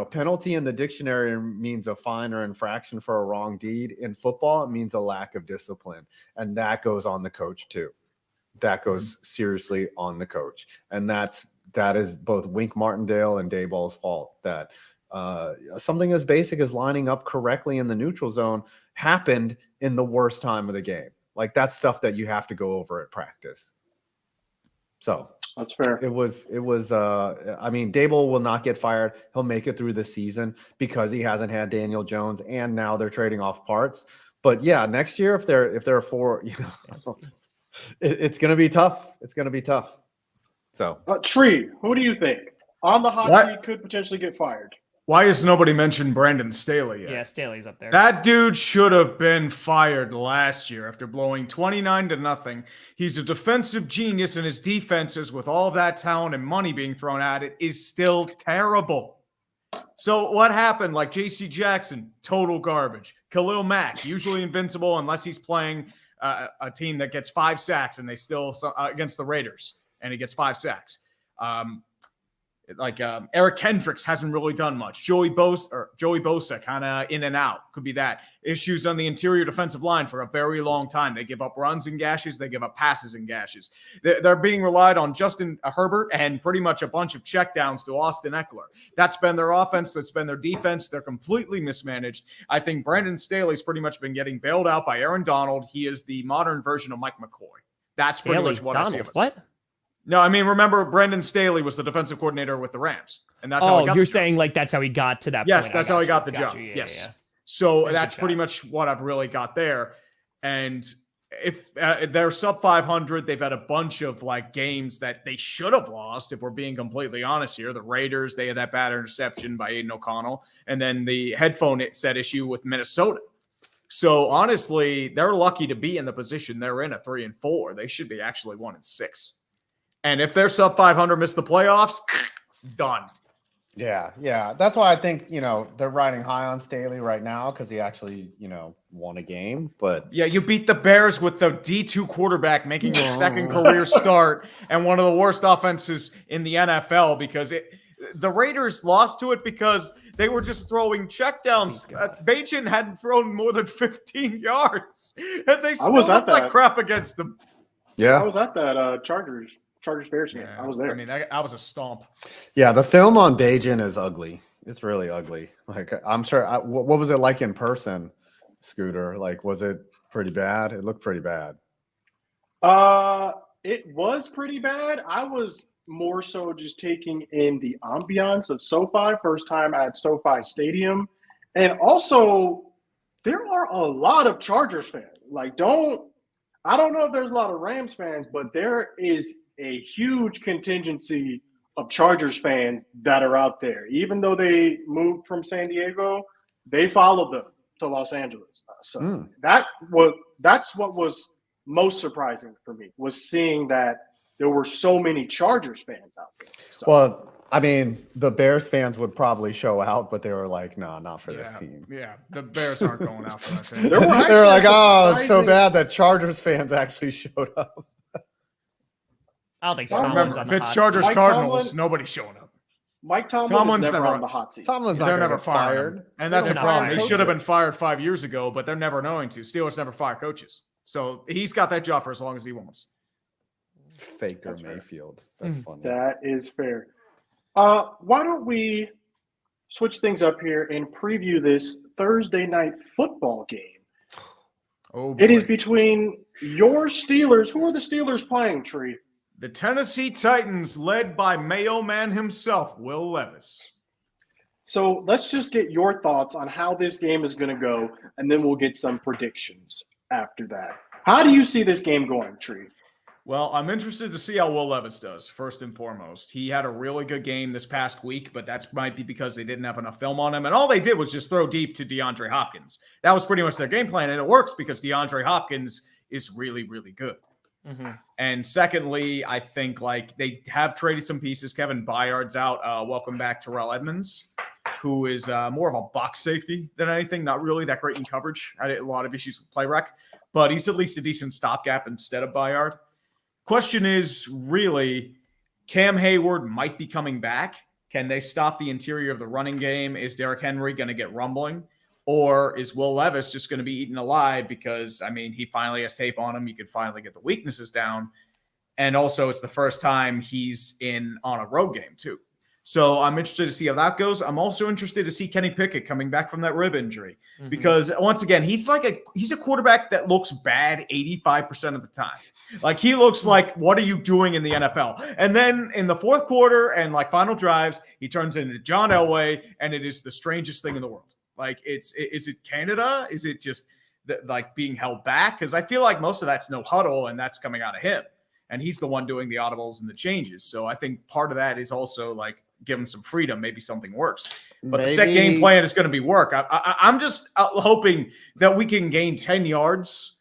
A: penalty in the dictionary means a fine or infraction for a wrong deed. In football, it means a lack of discipline. And that goes on the coach too. That goes seriously on the coach. And that is both Wink Martindale and Dayball's fault that something as basic as lining up correctly in the neutral zone happened in the worst time of the game. Like, that's stuff that you have to go over at practice. So
D: that's fair.
A: It was Daboll will not get fired. He'll make it through the season because he hasn't had Daniel Jones, and now they're trading off parts. But yeah, next year, if they're 4, it's going to be tough. It's going to be tough. So
D: Tree, who do you think on the hot seat could potentially get fired?
B: Why has nobody mentioned Brandon Staley yet?
C: Yeah, Staley's up there.
B: That dude should have been fired last year after blowing 29-0. He's a defensive genius, and his defenses, with all of that talent and money being thrown at it, is still terrible. So what happened? Like, J.C. Jackson, total garbage. Khalil Mack, usually invincible unless he's playing a team that gets 5 sacks, and they still against the Raiders, and he gets 5 sacks. Eric Kendricks hasn't really done much. Joey Bosa kind of in and out. Could be that. Issues on the interior defensive line for a very long time. They give up runs and gashes. They give up passes and gashes. They're being relied on Justin Herbert and pretty much a bunch of checkdowns to Austin Eckler. That's been their offense. That's been their defense. They're completely mismanaged. I think Brandon Staley's pretty much been getting bailed out by Aaron Donald. He is the modern version of Mike McCoy. That's pretty much what I see.
C: What?
B: No, I mean, remember, Brendan Staley was the defensive coordinator with the Rams. And that's how he got
C: you're saying like that's how he got to that
B: yes,
C: point.
B: that's how he got the job. Yes. Yeah. So that's pretty much what I've really got there. And if they're sub 500, they've had a bunch of like games that they should have lost, if we're being completely honest here. The Raiders, they had that bad interception by Aiden O'Connell. And then the headphone set issue with Minnesota. So honestly, they're lucky to be in the position they're in at 3-4. They should be actually 1-6. And if they're sub 500, miss the playoffs, done.
A: Yeah. That's why I think, they're riding high on Staley right now because he actually, won a game. But
B: yeah, you beat the Bears with the D2 quarterback making his second career start and one of the worst offenses in the NFL because the Raiders lost to it because they were just throwing checkdowns. Bajan hadn't thrown more than 15 yards, and they still looked like crap against them.
A: Yeah,
D: I was at that Chargers Bears game.
B: Yeah,
D: I was there.
B: I mean, that was a stomp.
A: Yeah, the film on Bajan is ugly. It's really ugly. Like, I'm sure. What was it like in person, Scooter? Like, was it pretty bad? It looked pretty bad.
D: It was pretty bad. I was more so just taking in the ambiance of SoFi, first time at SoFi Stadium. And also, there are a lot of Chargers fans. Like, I don't know if there's a lot of Rams fans, but there is a huge contingency of Chargers fans that are out there. Even though they moved from San Diego, they followed them to Los Angeles. That's what was most surprising for me, was seeing that there were so many Chargers fans out there. So,
A: Well, I mean, the Bears fans would probably show out, but they were like, no, not for this team.
B: Yeah, the Bears aren't going out for that team.
A: They were like, oh, it's so bad that Chargers fans actually showed up.
C: I don't think
D: Remember,
C: Tomlin's on
B: If
C: the
B: it's
C: hot
B: Chargers
C: seat.
B: Cardinals, nobody's showing up.
D: Mike Tomlin's
B: Tomlin's
D: never
B: never
D: on the hot seat.
A: Tomlin's not
B: They're
A: gonna
B: never
A: get fired.
B: fired. And that's
C: They're
B: the
C: not
B: problem.
C: firing
B: They should have
A: coaches.
B: been fired 5 years ago, but they're never going to. Steelers never fire coaches. So he's got that job for as long as he wants.
A: Faker
D: That's fair.
A: Mayfield. That's funny.
D: That is fair. Why don't we switch things up here and preview this Thursday night football game?
B: Oh,
D: It is
B: boy.
D: between your Steelers. Who are the Steelers playing, Tree?
B: The Tennessee Titans, led by Mayo Man himself, Will Levis.
D: So let's just get your thoughts on how this game is going to go, and then we'll get some predictions after that. How do you see this game going, Tree?
B: Well, I'm interested to see how Will Levis does, first and foremost. He had a really good game this past week, but that might be because they didn't have enough film on him. And all they did was just throw deep to DeAndre Hopkins. That was pretty much their game plan, and it works because DeAndre Hopkins is really, really good.
C: Mm-hmm.
B: And secondly, I think like they have traded some pieces. Kevin Byard's out. Welcome back Terrell Edmonds, who is more of a box safety than anything. Not really that great in coverage. I had a lot of issues with play rec, but he's at least a decent stopgap instead of Byard. Question is really, Cam Hayward might be coming back. Can they stop the interior of the running game? Is Derrick Henry going to get rumbling? Or is Will Levis just going to be eaten alive because, I mean, he finally has tape on him. You can finally get the weaknesses down. And also, it's the first time he's on a road game, too. So I'm interested to see how that goes. I'm also interested to see Kenny Pickett coming back from that rib injury.
C: Mm-hmm.
B: Because, once again, he's a quarterback that looks bad 85% of the time. Like, he looks like, what are you doing in the NFL? And then in the fourth quarter and, like, final drives, he turns into John Elway, and it is the strangest thing in the world. Like, is it Canada? Is it just like being held back? Because I feel like most of that's no huddle, and that's coming out of him. And he's the one doing the audibles and the changes. So I think part of that is also like give him some freedom. Maybe something works. But the set game plan is going to be work. I'm just hoping that we can gain 10 yards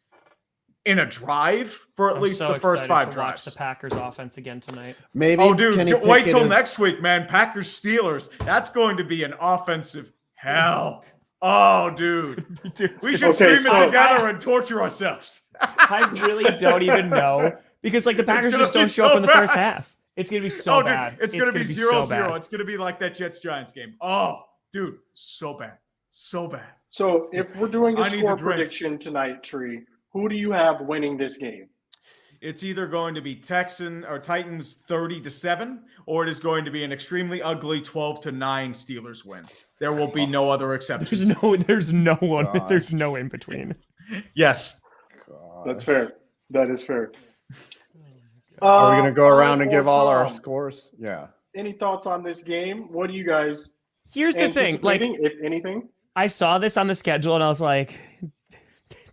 B: in a drive for at least
C: so
B: the first
C: excited
B: 5
C: to
B: drives.
C: watch the Packers offense again tonight.
A: Maybe.
B: Oh, dude,
A: Kenny
B: wait
A: Pickett
B: till
A: is-
B: next week, man. Packers Steelers. That's going to be an offensive hell. Oh, dude. We should
D: Okay,
B: stream
D: so-
B: it together and torture ourselves.
C: I really don't even know because like the Packers
B: gonna
C: just don't
B: be
C: show up
B: so
C: in the
B: bad.
C: first half. It's gonna be so bad.
B: Dude, it's gonna be 0-0.
C: so bad.
B: It's gonna be like that Jets-Giants game. Oh, dude, so bad. So bad.
D: So if we're doing a
B: I need
D: score
B: the drinks.
D: prediction tonight, Tree, who do you have winning this game?
B: It's either going to be Titans 30-7, or it is going to be an extremely ugly 12-9 Steelers win. There will be no other exceptions.
C: There's no one.
A: God.
C: There's no in between.
B: Yes.
D: That's fair. That is fair.
A: Are we going to go around and
D: for
A: give all our
D: Tom,
A: scores? Yeah.
D: Any thoughts on this game? What do you guys
C: Here's the thing, like
D: anticipating, if anything?
C: I saw this on the schedule and I was like,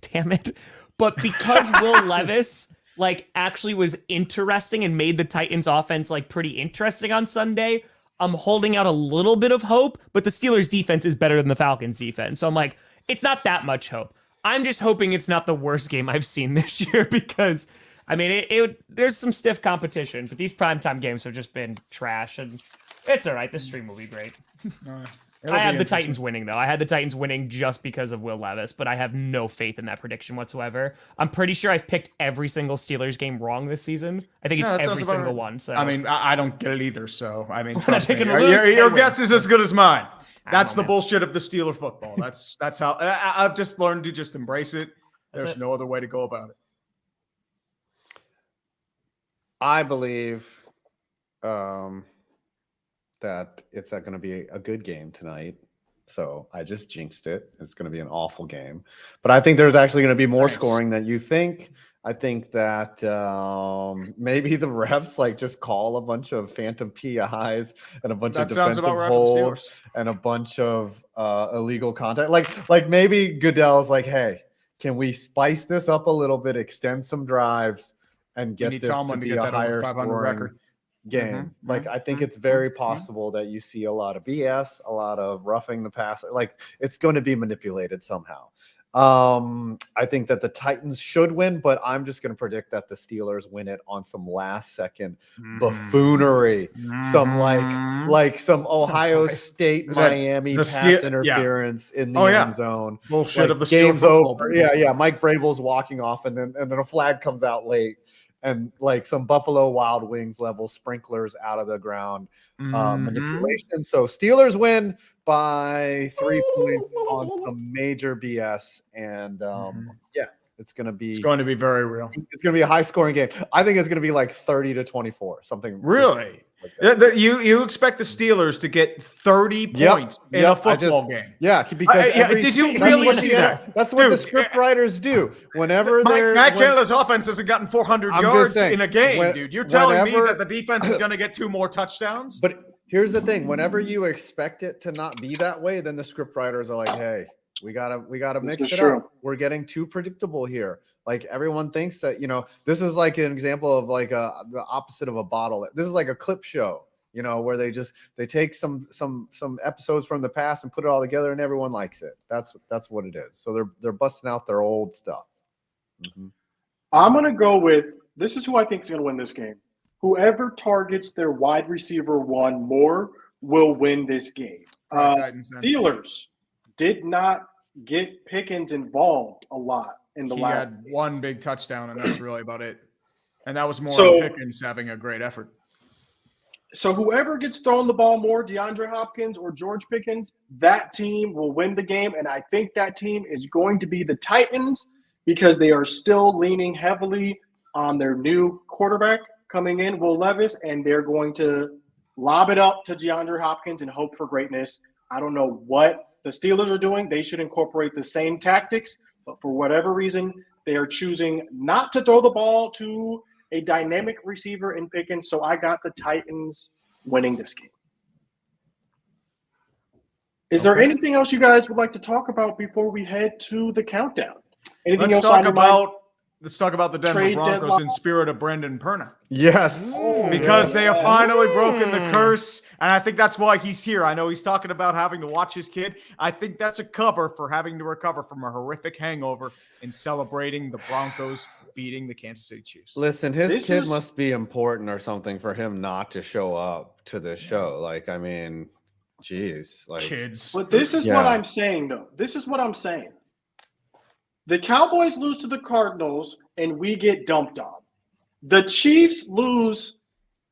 C: damn it. But because Will Levis like actually was interesting and made the Titans offense like pretty interesting on Sunday, I'm holding out a little bit of hope, but the Steelers defense is better than the Falcons defense. So I'm like, it's not that much hope. I'm just hoping it's not the worst game I've seen this year because I mean, there's some stiff competition, but these primetime games have just been trash and it's all right. The stream will be great. I have the Titans winning, though. I had the Titans winning just because of Will Levis, but I have no faith in that prediction whatsoever. I'm pretty sure I've picked every single Steelers game wrong this season. I think it's
B: that sounds
C: every
B: about
C: single
B: right.
C: one. So
B: I mean, I don't get it either. So, I mean,
C: I
B: trust
C: pick
B: me.
C: them to lose,
B: Your
C: they
B: guess
C: win.
B: is as good as mine.
C: I
B: That's
C: don't
B: the
C: know, man.
B: bullshit of the Steeler football. That's how I've just learned to just embrace it. There's
C: it.
B: no other way to go about it.
A: I believe that it's going to be a good game tonight. So I just jinxed it. It's going to be an awful game. But I think there's actually going to be more
B: Nice.
A: scoring than you think. I think that maybe the refs like just call a bunch of phantom PIs and a bunch
B: That
A: of
B: sounds
A: defensive
B: about right for the
A: holds
B: Steelers.
A: and a bunch of illegal contact. Like maybe Goodell's like, hey, can we spice this up a little bit, extend some drives, and
B: You
A: get
B: need
A: this to
B: Tomlin to
A: be
B: get
A: a
B: that over
A: higher
B: 500
A: scoring
B: record.
A: game. Like I think it's very possible that you see a lot of BS, a lot of roughing the passer. Like it's going to be manipulated somehow. I think that the Titans should win, but I'm just going to predict that the Steelers win it on some last second buffoonery, some like some Ohio State Miami pass interference in the end zone.
B: Bullshit
A: like,
B: of the
A: game's
B: football,
A: over. Yeah. Mike Vrabel's walking off, and then a flag comes out late, and like some Buffalo Wild Wings level sprinklers out of the ground manipulation. So Steelers win by 3 points on some major BS, and it's going to be
B: very real.
A: It's going to be a high scoring game. I think it's going to be like 30-24, something
B: really. Like you expect the Steelers to get 30 points in a football game?
A: Yeah, because
B: did you really see that?
A: That's what the script writers do. Whenever
B: Matt Canada's offense hasn't gotten 400 yards in a game, dude. You're telling me that the defense is going to get 2 more touchdowns?
A: But here's the thing: whenever you expect it to not be that way, then the script writers are like, "Hey, we gotta mix it up. We're getting too predictable here." Like everyone thinks that, this is like an example of like the opposite of a bottle. This is like a clip show, where they take some episodes from the past and put it all together and everyone likes it. That's what it is. So they're busting out their old stuff.
D: I'm going to go with, this is who I think is going to win this game. Whoever targets their wide receiver one more will win this game. Steelers did not get Pickens involved a lot in the last
B: game. He had one big touchdown, and that's really about it. And that was more on Pickens having a great effort.
D: So whoever gets thrown the ball more, DeAndre Hopkins or George Pickens, that team will win the game. And I think that team is going to be the Titans because they are still leaning heavily on their new quarterback coming in, Will Levis, and they're going to lob it up to DeAndre Hopkins and hope for greatness. I don't know what the Steelers are doing. They should incorporate the same tactics, but for whatever reason, they are choosing not to throw the ball to a dynamic receiver in Pickens. So I got the Titans winning this game. Is there anything else you guys would like to talk about before we head to the countdown? Anything else on your mind?
B: Let's talk about the Denver Broncos in spirit of Brendan Perna.
A: Yes.
B: Because they have finally broken the curse, and I think that's why he's here. I know he's talking about having to watch his kid. I think that's a cover for having to recover from a horrific hangover and celebrating the Broncos beating the Kansas City Chiefs.
A: Listen, his kid must be important or something for him not to show up to this show. Like, I mean, geez. Like,
B: kids.
D: But this is what I'm saying, though. This is what I'm saying. The Cowboys lose to the Cardinals, and we get dumped on. The Chiefs lose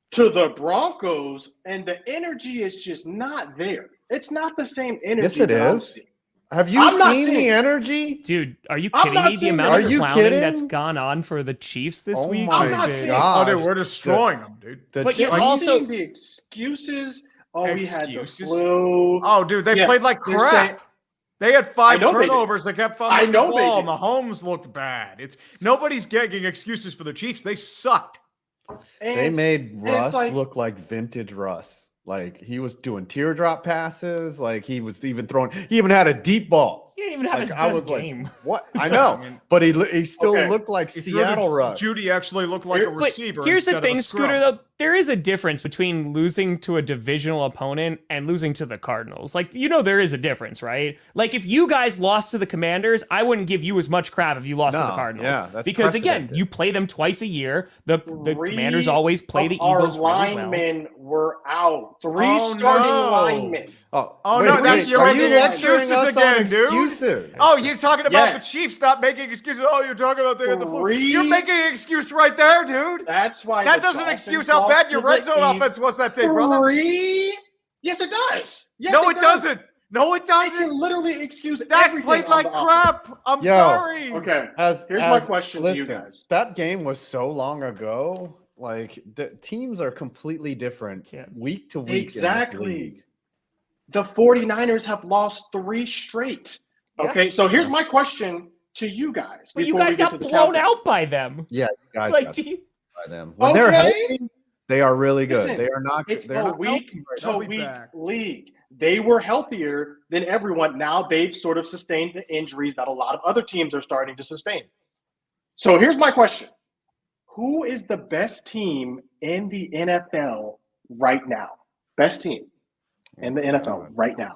D: to the Broncos, and the energy is just not there. It's not the same energy.
A: Yes, it is. Have you seen the energy?
C: Dude, are you kidding me? The amount of clowning that's gone on for the Chiefs this week.
A: Oh, my God.
B: Oh, dude, we're destroying them, dude.
C: But you're also
D: the excuses. Oh, we had the flu.
B: Oh, dude, they played like crap. They had 5 turnovers. They kept fumbling the ball. Mahomes looked bad. Nobody's getting excuses for the Chiefs. They sucked.
A: They made Russ look like vintage Russ. Like he was doing teardrop passes. Like he was even throwing. He even had a deep ball.
C: He didn't even have his best game.
A: What? I know, but he still looked like Seattle Russ.
B: Judy actually looked like a receiver.
C: But here's the thing, Scooter. Though there is a difference between losing to a divisional opponent and losing to the Cardinals. Like there is a difference, right? Like if you guys lost to the Commanders, I wouldn't give you as much crap if you lost to the Cardinals.
A: Yeah, that's
C: because again, you play them twice a year. The Commanders always play the Eagles really well.
D: Our linemen were out. 3 starting linemen.
B: You're making excuses again, dude. Oh, you're talking about the Chiefs not making excuses. Oh, you're talking about the flu. You're making an excuse right there, dude.
D: That's why
B: that doesn't excuse how bad your red zone offense was that day, brother.
D: Yes, it does.
B: No, it doesn't. No, it doesn't.
D: It can literally excuse
B: that
D: everything.
B: Played like crap. I'm sorry.
D: Okay. Here's my question to you guys.
A: That game was so long ago. Like the teams are completely different week to week.
D: Exactly.
A: In this league.
D: The 49ers have lost 3 straight. Okay, so here's my question to you guys.
C: But you guys got blown out by them.
A: Yeah, you guys got by them.
D: When they're
A: healthy, they are really good.
D: Listen,
A: they are not.
D: It's
A: they're
D: a week-to-week league. They were healthier than everyone. Now they've sort of sustained the injuries that a lot of other teams are starting to sustain. So here's my question. Who is the best team in the NFL right now? Best team in the NFL right now.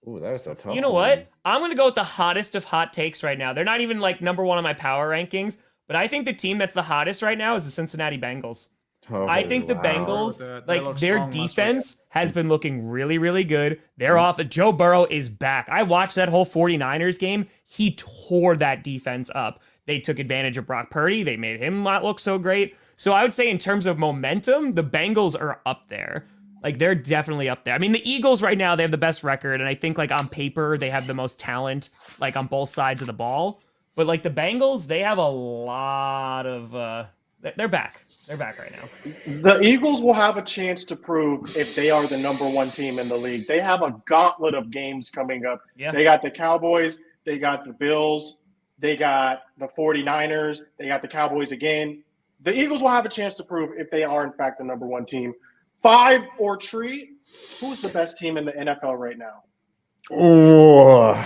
A: Ooh, that's a tough
C: You know
A: one.
C: what? I'm going to go with the hottest of hot takes right now. They're not even like number one on my power rankings, but I think the team that's the hottest right now is the Cincinnati Bengals.
A: Oh,
C: I think the
A: wow.
C: Bengals,
B: They
C: like
B: looked
C: their
B: strong last week.
C: defense has been looking really, really good. They're off. Joe Burrow is back. I watched that whole 49ers game. He tore that defense up. They took advantage of Brock Purdy. They made him not look so great. So I would say in terms of momentum, the Bengals are up there. Like they're definitely up there. I mean, the Eagles right now, they have the best record. And I think like on paper, they have the most talent like on both sides of the ball. But like the Bengals, they have a lot of, they're back. They're back right now.
D: The Eagles will have a chance to prove if they are the number one team in the league. They have a gauntlet of games coming up.
C: Yeah.
D: They got the Cowboys. They got the Bills. They got the 49ers. They got the Cowboys again. The Eagles will have a chance to prove if they are, in fact, the number one team. 5 or Tree, who's the best team in the NFL right now?
A: Oh,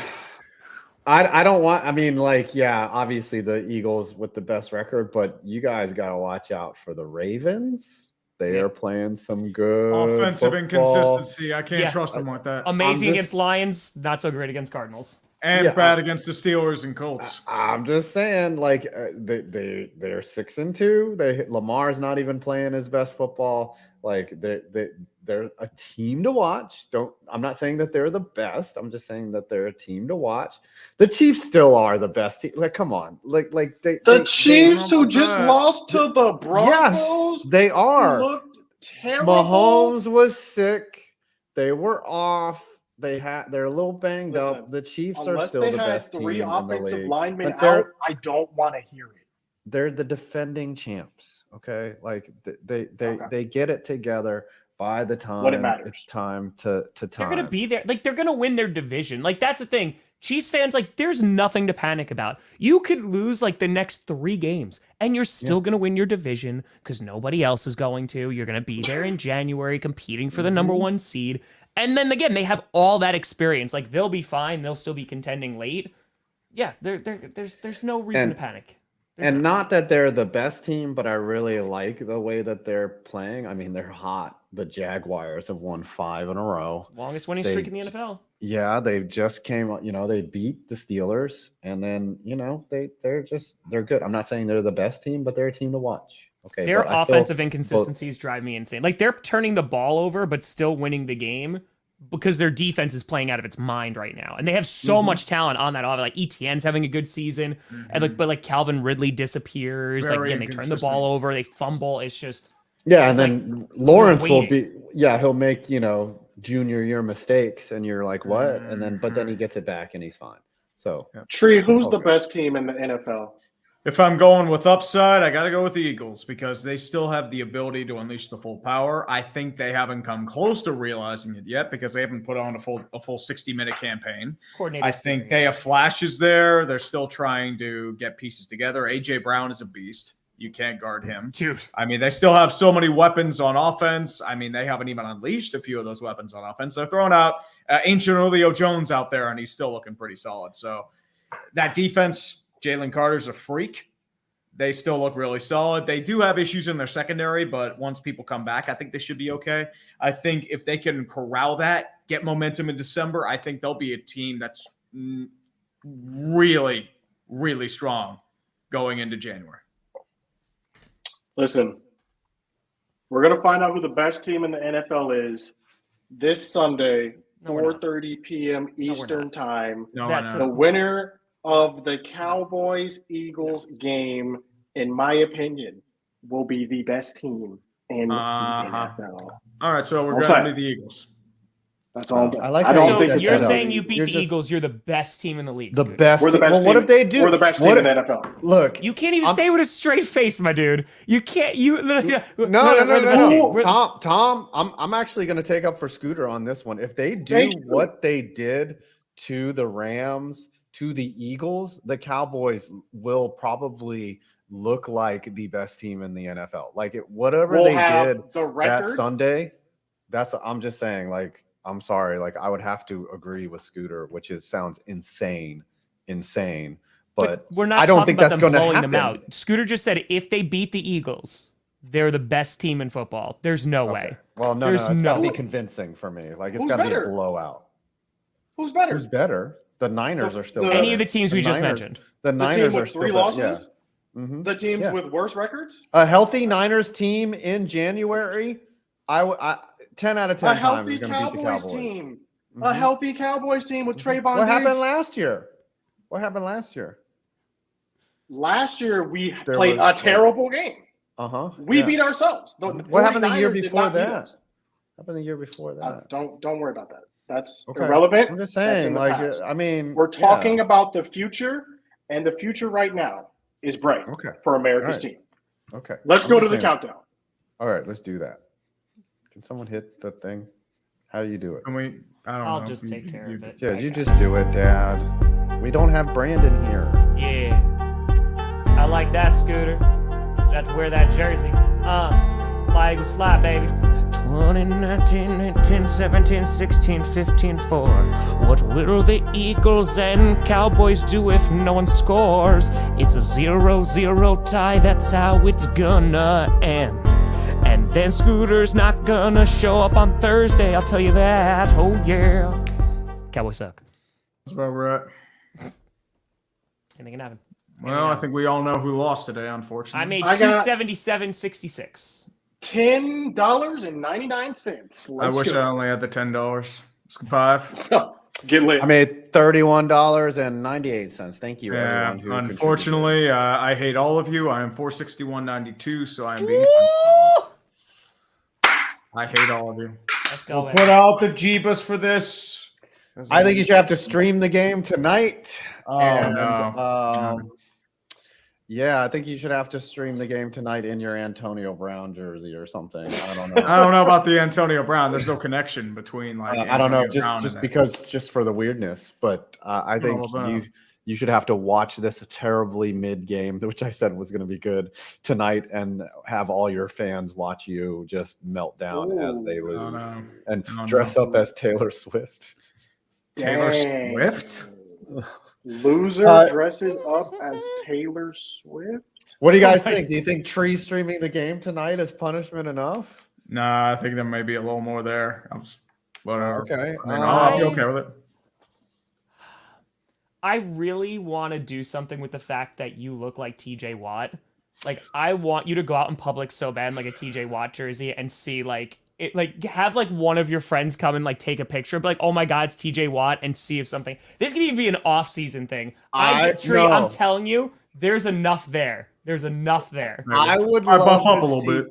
A: I don't want. I mean, like, yeah, obviously the Eagles with the best record, but you guys got to watch out for the Ravens. They are playing some good
B: Offensive
A: football.
B: inconsistency. I can't
C: Yeah.
B: trust them with that.
C: Amazing
A: I'm
C: against
A: just-
C: Lions, not so great against Cardinals.
B: And
A: Yeah,
B: bad against the Steelers and Colts.
A: I'm just saying, like, they're 6-2. Lamar's not even playing his best football. Like, they're a team to watch. I'm not saying that they're the best. I'm just saying that they're a team to watch. The Chiefs still are the best team. Like, come on,
D: The Chiefs, who just lost to the Broncos,
A: yes, they are.
D: looked terrible.
A: Mahomes was sick. They were off. They're a little banged
D: Listen,
A: up. The Chiefs are
D: unless
A: still
D: they
A: the
D: had
A: best
D: 3
A: team in the
D: offensive
A: league.
D: linemen
A: But they're-
D: out, I don't want to hear it.
A: They're the defending champs. Okay, like they
D: Okay.
A: get it together by the
D: When it
A: time
D: matters.
A: it's time to
C: They're
A: time.
C: gonna be there. Like they're gonna win their division. Like that's the thing. Chiefs fans, like, there's nothing to panic about. You could lose like the next 3 games, and you're still gonna win your division because nobody else is going to. You're gonna be there in January competing for the number 1 seed. And then again, they have all that experience. Like they'll be fine. They'll still be contending late. Yeah, there's no reason to panic.
A: And not that they're the best team, but I really like the way that they're playing. I mean, they're hot. The Jaguars have won 5 in a row.
C: Longest winning streak in the NFL.
A: Yeah, they just came, they beat the Steelers, and then, they're good. I'm not saying they're the best team, but they're a team to watch. Okay.
C: Their
A: but I
C: offensive
A: still-
C: inconsistencies drive me insane. Like they're turning the ball over, but still winning the game because their defense is playing out of its mind right now, and they have so much talent on that offense. Like ETN's having a good season, and but Calvin Ridley disappears.
B: Very
C: like again, they turn the ball
B: inconsistent.
C: over, they fumble. It's just
A: Yeah, and
C: It's
A: then Lawrence will
C: waiting.
A: he'll make, junior year mistakes, and you're like, what? And then, but then he gets it back and he's fine. So,
D: Tree, who's the
A: Okay.
D: best team in the NFL?
B: If I'm going with upside, I got to go with the Eagles because they still have the ability to unleash the full power. I think they haven't come close to realizing it yet because they haven't put on a full 60-minute campaign.
C: coordinated.
B: I think they have flashes there. They're still trying to get pieces together. A.J. Brown is a beast. You can't guard him.
C: Dude.
B: I mean, they still have so many weapons on offense. I mean, they haven't even unleashed a few of those weapons on offense. They're throwing out ancient Julio Jones out there, and he's still looking pretty solid. So that defense, Jalen Carter's a freak. They still look really solid. They do have issues in their secondary, but once people come back, I think they should be okay. I think if they can corral that, get momentum in December, I think they'll be a team that's really, really strong going into January.
D: Listen, we're going to find out who the best team in the NFL is this Sunday,
C: No, we're not.
D: 4:30 p.m. Eastern Time.
B: No,
C: That's
D: The winner of the Cowboys-Eagles game, in my opinion, will be the best team in the NFL.
B: All right, so we're
D: I'm
B: going
D: sorry.
B: to the Eagles.
D: That's all.
A: I like
D: I
A: how
D: don't
A: you
C: So
D: think
A: said
D: it's
C: you're
A: that up.
C: saying you beat
A: You're
C: the
A: just-
C: Eagles, you're the best team in the league.
A: The
C: Scooter.
A: best.
D: We're the best
A: Well, what
D: team.
A: if they do?
D: We're the best
A: What
D: team in
A: if-
D: the NFL.
A: Look,
C: You can't even
A: I'm-
C: say it with a straight face, my dude. You can't. You
A: No,
C: we're
A: no,
C: the
A: no,
C: best
A: no.
C: team. We're-
A: Tom, I'm actually going to take up for Scooter on this one. If they do
D: Thank you.
A: what they did to the Rams, to the Eagles, the Cowboys will probably look like the best team in the NFL. Like whatever
D: We'll
A: they
D: have
A: did
D: the
A: that
D: record.
A: Sunday, I'm just saying, like, I'm sorry, like I would have to agree with Scooter, which sounds insane. But
C: we're not
A: I don't
C: talking
A: think
C: about
A: that's
C: them
A: going to
C: blowing them
A: happen.
C: out. Scooter just said if they beat the Eagles, they're the best team in football. There's no way.
A: Well, no,
C: There's
A: it's got to
C: no
A: be
C: way.
A: convincing for me. Like, it's
D: Who's
A: got to be a
D: better?
A: blowout.
D: Who's better?
A: Who's better? The Niners are still
C: Any
A: better.
C: of the teams we just mentioned.
A: The
D: The
A: Niners
D: team
A: are
D: with
A: still
D: 3
A: better.
D: losses?
A: Yeah. Mhm.
D: The teams
A: Yeah.
D: with worse records?
A: A healthy Niners team in January, 10 out of 10
D: A
A: times
D: healthy
A: is going to beat the
D: Cowboys
A: Cowboys.
D: team. A
A: Mhm.
D: healthy Cowboys team with Trayvon
A: What happened
D: Diggs.
A: last year? What happened last year?
D: Last year, we
A: There
D: played
A: was,
D: a terrible game.
A: Uh-huh.
D: We beat ourselves. The
A: What happened the year
D: 49ers did
A: before
D: not beat
A: that?
D: us.
A: What happened the year before that?
D: Don't worry about that. That's
A: Okay.
D: irrelevant.
A: I'm just
D: That's in
A: saying,
D: the
A: like,
D: past.
A: I mean,
D: We're talking about the future, and the future right now is bright for America's
A: All right.
D: team.
A: Okay.
D: Let's
A: I'm
D: go
A: just
D: to the
A: saying.
D: countdown.
A: All right, let's do that. Can someone hit the thing? How do you do it?
B: Can we? I don't know.
C: I'll just take care of it.
A: Yeah, you just do it, Dad. We don't have Brandon here.
C: Yeah. I like that, Scooter. Just have to wear that jersey. Fly Eagles fly, baby. 2019, 18, 17, 16, 15, 4. What will the Eagles and Cowboys do if no one scores? It's a 0-0 tie, that's how it's gonna end. And then Scooter's not gonna show up on Thursday, I'll tell you that. Oh, yeah. Cowboys suck.
B: That's where we're at.
C: Anything can happen.
B: Well, I think we all know who lost today, unfortunately.
C: I made
D: I got-
C: $277.66.
D: $10.99.
B: I wish I only had the $10. It's 5.
D: Get lit.
A: I made $31.98. Thank you,
B: Yeah,
A: everyone who contributed.
B: unfortunately, I hate all of you. I am 461.92, so I am being. I hate all of you.
C: Let's go.
B: We'll put out the Jeebus for this.
A: I think you should have to stream the game tonight.
B: Oh,
A: And,
B: no.
A: Yeah, I think you should have to stream the game tonight in your Antonio Brown jersey or something. I don't know.
B: I don't know about the Antonio Brown. There's no connection between like.
A: I don't know,
B: Antonio Brown
A: just
B: and
A: because, just for the weirdness. But I think you should have to watch this terribly mid game, which I said was going to be good tonight, and have all your fans watch you just melt down as they lose, and dress up as Taylor Swift.
B: Taylor
D: Dang.
B: Swift.
D: Loser dresses up as Taylor Swift.
A: What do you guys think? Do you think Tree streaming the game tonight is punishment enough?
B: Nah, I think there may be a little more there. Whatever.
A: Okay.
B: I mean, I'll be okay with it.
C: I really want to do something with the fact that you look like TJ Watt. Like, I want you to go out in public so bad in like a TJ Watt jersey and see like it, like have like one of your friends come and like take a picture, but like, oh my God, it's TJ Watt, and see if something. This could even be an off-season thing. Tree,
A: no.
C: I'm telling you, there's enough there. There's enough there.
A: I would
B: I
A: love
B: buff up
A: to
B: a little
A: see-
B: bit.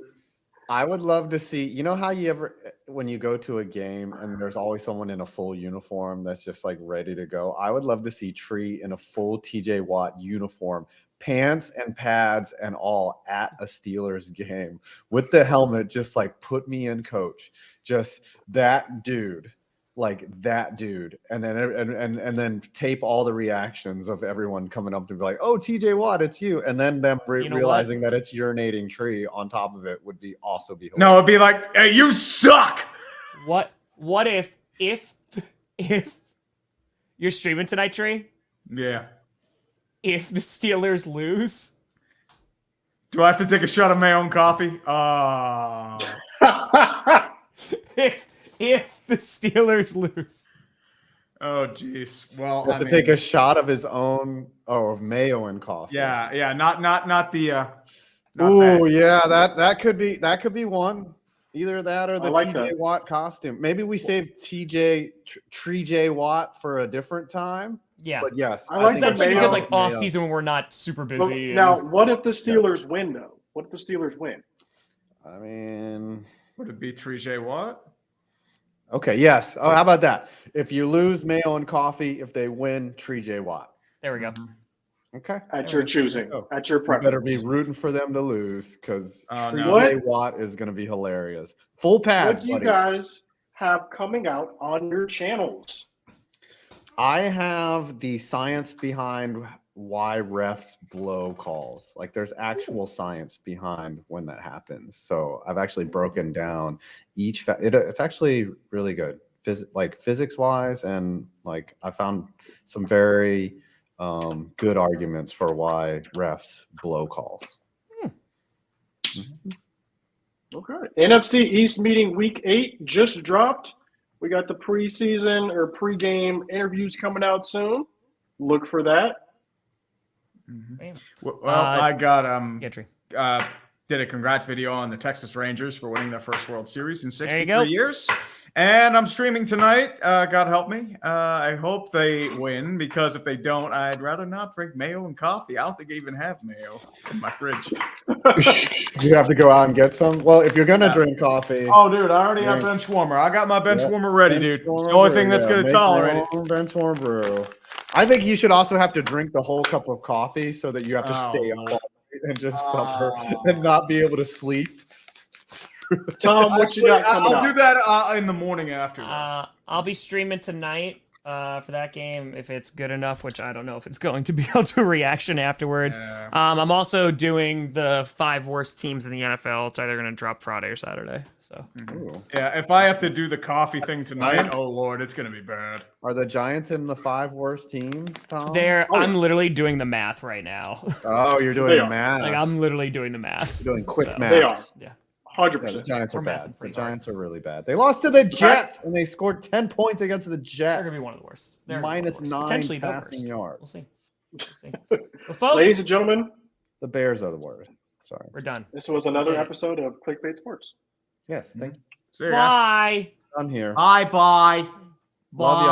A: I would love to see, you know how you ever, when you go to a game and there's always someone in a full uniform that's just like ready to go. I would love to see Tree in a full TJ Watt uniform, pants and pads and all, at a Steelers game with the helmet. Just like, put me in, coach. Just that dude. Like that dude, and then tape all the reactions of everyone coming up to be like, "Oh, TJ Watt, it's you," and then them realizing that it's urinating Tree on top of it would be also be hilarious.
B: No, it'd be like, hey, you suck.
C: What if you're streaming tonight, Tree?
B: Yeah.
C: If the Steelers lose,
B: Do I have to take a shot of my own coffee?
C: if the Steelers lose.
B: Oh, jeez. Well,
A: He has to take a shot of his own, of mayo and coffee.
B: Yeah, not the.
A: Oh yeah, that could be one. Either that or the
D: like
A: TJ
D: that.
A: Watt costume. Maybe we save Tree J Watt for a different time.
C: Yeah.
A: But yes,
D: I like
A: think
C: That's
D: the
C: like a
A: mayo-
C: good like
A: mayo.
C: off season when we're not super
D: But
C: busy.
D: now, what if the Steelers win, though? What if the Steelers win?
A: I mean,
B: Would it be 3J Watt?
A: okay, yes. Oh, how about that? If you lose mayo and coffee, if they win, Tree J Watt.
C: There we go.
A: Okay.
D: At your choosing,
A: go.
D: at your
A: You
D: preference.
A: better be rooting for them to lose, because Tree
B: no.
A: J Watt is going to be hilarious. Full
D: What
A: pads,
D: do you
A: buddy.
D: guys have coming out on your channels?
A: I have the science behind why refs blow calls. Like, there's actual science behind when that happens. So I've actually broken down each. It's actually really good, physics wise, and like I found some very good arguments for why refs blow calls.
D: Okay. NFC East meeting week 8 just dropped. We got the preseason or pregame interviews coming out soon. Look for that.
C: Bam.
B: Well, I got
C: Gentry.
B: did a congrats video on the Texas Rangers for winning their first World Series in
C: There you go.
B: 63 years. And I'm streaming tonight. God help me. I hope they win, because if they don't, I'd rather not drink mayo and coffee. I don't think I even have mayo in my fridge.
A: You have to go out and get some. Well, if you're gonna drink coffee,
B: Oh, dude, I already have bench warmer. I got my bench warmer ready, dude. It's the only thing that's going to tolerate it.
A: Bench warmer brew. I think you should also have to drink the whole cup of coffee so that you have to stay up all night and just suffer and not be able to sleep.
D: Tom, what you got coming
B: I'll
D: up?
B: do that in the morning after.
C: I'll be streaming tonight for that game if it's good enough, which I don't know if it's going to be. I'll do a reaction afterwards.
B: Yeah.
C: I'm also doing the 5 worst teams in the NFL. It's either going to drop Friday or Saturday. So
B: Yeah, if I have to do the coffee thing tonight, oh Lord, it's going to be bad.
A: Are the Giants in the 5 worst teams, Tom?
C: I'm literally doing the math right now.
A: Oh, you're
D: They
A: doing
D: are.
A: math.
C: Like I'm literally doing the math.
A: You're doing quick
C: So-
A: math.
D: They are.
C: Yeah.
D: 100%.
A: Yeah, the Giants are
C: We're
A: bad.
C: mathing
A: The
C: pretty hard.
A: Giants are really bad. They lost to the Jets and they scored 10 points against the
C: They're
A: Jets.
C: gonna be one of the worst. They're
A: Minus
C: one of the
A: 9
C: worst. Potentially the
A: passing
C: worst.
A: yards.
C: We'll see. We'll see. But folks,
D: Ladies and gentlemen,
A: The Bears are the worst. Sorry.
C: we're done.
D: this was another
C: Did it.
D: episode of Clickbait Sports.
A: Yes, thank you.
B: See you guys.
C: Bye.
A: Done here.
B: Bye.
A: Love y'all.